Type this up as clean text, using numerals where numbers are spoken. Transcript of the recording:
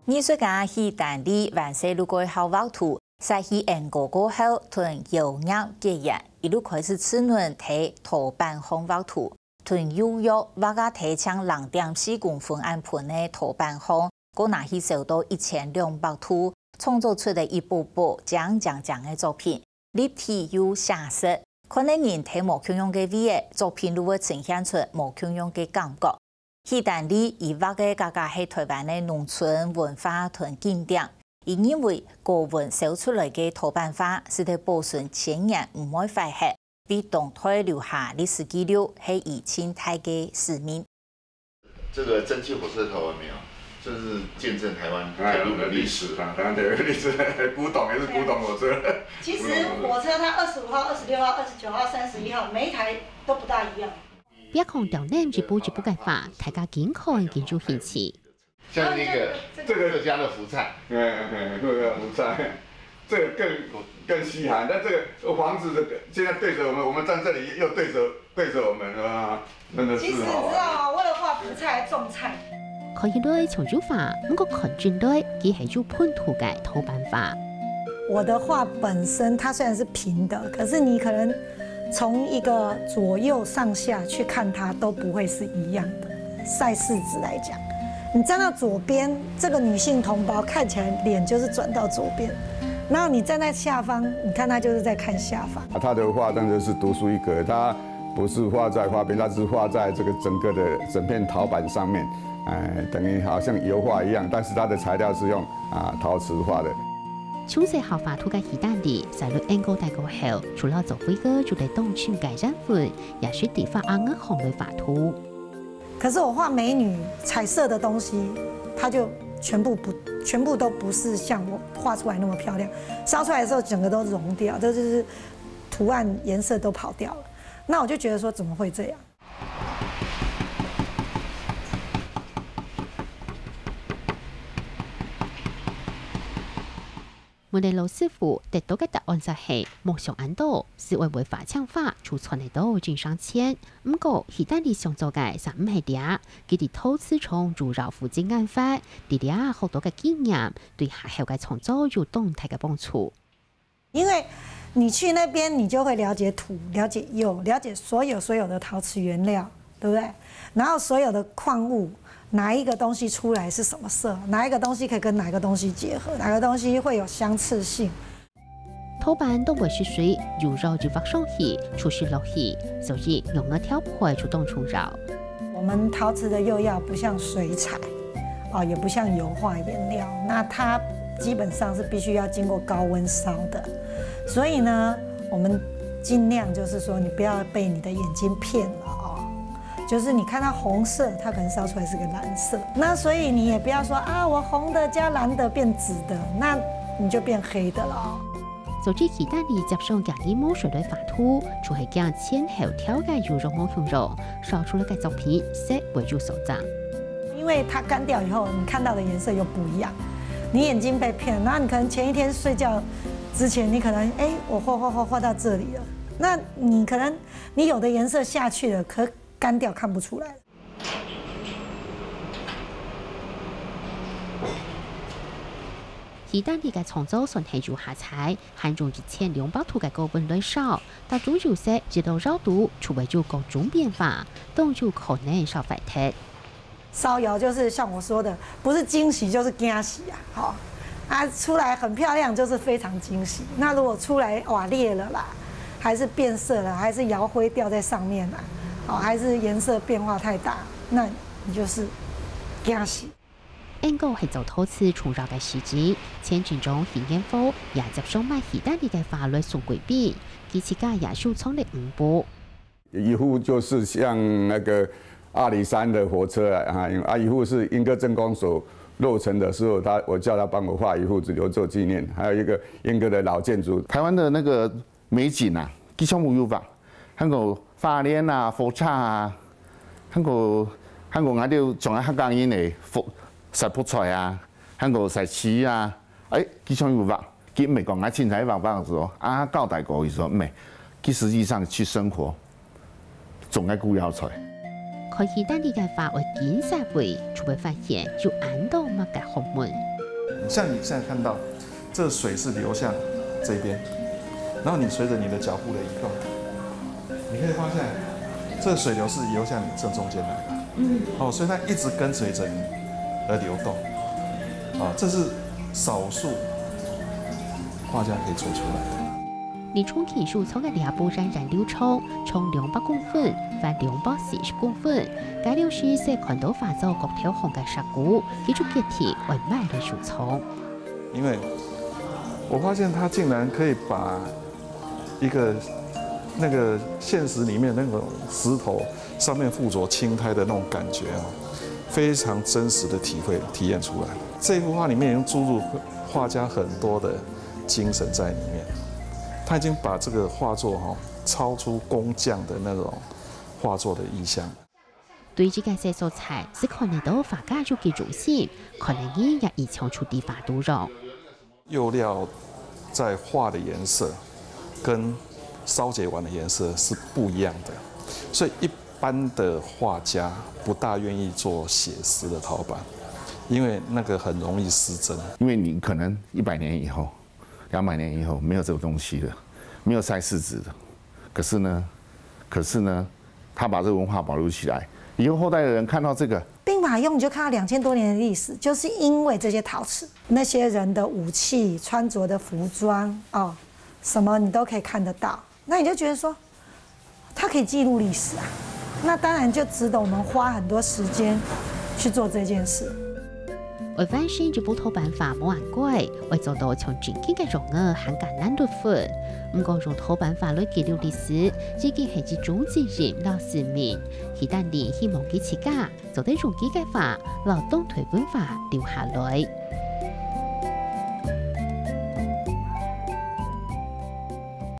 艺术家许丹丽完成如果好画图，在去英国过后，同有鸟结缘，一路开始次轮睇陶板红画图，同优约画家提倡2.4公分按盘的陶板红，我拿去收到1200图，创作出的一部部讲的作品，立体又写实，可能人睇无共样嘅味，作品如果呈现出无共样嘅感觉。许丹丽以画嘅家家系台湾嘅农村文化同景点，伊认为古文烧出来嘅陶板画是对保存千年唔会废弃，为动态留下历史记录，系以清台嘅使命。这个蒸汽火车头没有？这是见证台湾铁路的历史。台湾铁路历史，古董也是古董火车。其实火车它25号、26号、29号、31号，每一台都不大一样。别看到南一步改法，大家健康建筑兴趣。像这个客家的福菜，这个福菜，这个更稀罕。但这个房子的现在对着我们，我们站这里又对着我们啊，真的是好。其实你知道吗？为了画福菜还种菜。可以来从入法，不过看准对，佢係做本土嘅陶板法。我的画本身它虽然是平的，可是你可能从一个左右上下去看它都不会是一样的。赛事纸来讲，你站到左边，这个女性同胞看起来脸就是转到左边，然后你站在下方，你看她就是在看下方。他的画当然是独树一格，他不是画在画边，他是画在这个整片陶板上面。等于好像油画一样，但是它的材料是用陶瓷画的。从小学画图嘅许丹丽，在入英国大学後，除了做繪個，就嚟東村改染粉，也學地方啱啱紅嘅畫圖。可是我畫美女彩色的東西，它就全部都不是像我畫出來那麼漂亮，燒出來的時候整個都融掉，這就是圖案顏色都跑掉了。那我就覺得說，怎麼會這樣？我哋老師傅得到嘅答案就係莫上眼多，是為畫槍法儲存嚟到賺上錢。不過許丹麗想做嘅就唔係啲，佢哋偷師從入繞附近研發，啲啲好多嘅經驗，對下後嘅創作有動態嘅幫助。因為你去那邊，你就會了解土、了解釉、了解所有的陶瓷原料，對不對？然後所有的礦物。哪一個東西出來是什麼色？哪一個東西可以跟哪個東西結合？哪個東西會有相似性？陶板都會是水，有繞就發上去，出水落去，所以用個挑破主動沖繞。我們陶瓷的釉藥不像水彩，也不像油畫顏料，那它基本上是必須要經過高溫燒的。所以呢，我們盡量就是說，你不要被你的眼睛騙了。就是你看它紅色，它可能燒出來是個藍色，那所以你也不要說我紅的加藍的變紫的，那你就變黑的了。所以許丹麗接上廿二模水類畫圖，就係將前後調嘅有容冇用肉，燒出來嘅作品色為主所長。因為它乾掉以後，你看到的顏色又不一樣，你眼睛被騙，然後你可能前一天睡覺之前，你可能我畫到這裡了，那你可能你有的顏色下去了，可乾掉看不出來。許丹麗嘅創作算係做下彩，含中1200圖嘅高溫類少，但主要色直到繞度，除為做各種變化，都有可能燒壞鐵。燒窯就是像我說的，不是驚喜就是驚喜出來很漂亮就是非常驚喜。那如果出來裂了啦，還是變色了，還是窯灰掉在上面啦。還是顏色變化太大，那你就是驚喜。英國係做陶瓷重繞嘅時機，前陣中顯現貨也接上賣許丹麗嘅法律送貴賓，其次家也收藏了5部。一幅就是像那個阿里山的火車一幅是鶯歌鎮公所落成的時候，我叫他幫我畫一幅留作紀念。還有一個鶯歌的老建築，台灣的那個美景啊，基本冇有吧？香港花蓮啊、火車啊，香港我哋仲有香港人嚟食卜菜啊，香港食翅啊，基本有吧？佢唔係講青菜白白說交大個佢說唔係，佢實際上去生活，仲係古謠菜。佢許丹麗嘅畫為檢查會，就會發現有眼到乜嘅學問。像你现在看到，这水是流向这边，然后你随着你的脚步的移动，你可以发现，这水流是流向你正中间来的。所以它一直跟随着你而流动。这是少数画家可以做出来的。你充气数从个两部冉冉流冲，从200公分翻240公分，该流是在看到发造各条红的峡谷，基础结体为脉的树丛。因为我发现他竟然可以把一个那个现实里面那种石头上面附着青苔的那种感觉非常真实的体验出来。这幅画里面已经注入画家很多的精神在里面。他已经把这个画作超出工匠的那种画作的意象。对这个色彩是可能到画家就给主心，可能也以强出地法度容。釉料在画的颜色跟烧结完的颜色是不一样的，所以一般的画家不大愿意做写实的陶板，因为那个很容易失真。因为你可能100年以后。200年以后没有这个东西了，没有晒柿子的。可是呢，他把这个文化保留起来，以后后代的人看到这个兵法用，你就看到2000多年的历史，就是因为这些陶瓷，那些人的武器、穿着的服装什么你都可以看得到。那你就觉得说，它可以记录历史啊，那当然就值得我们花很多时间去做这件事。为完成这部陶板法冇按规，为做到从正经嘅容额很艰难度分。唔过用陶板法来记录历史，自己系一种责任老市民。希望你希望佢自家做得用几嘅法，劳动推文化留下来。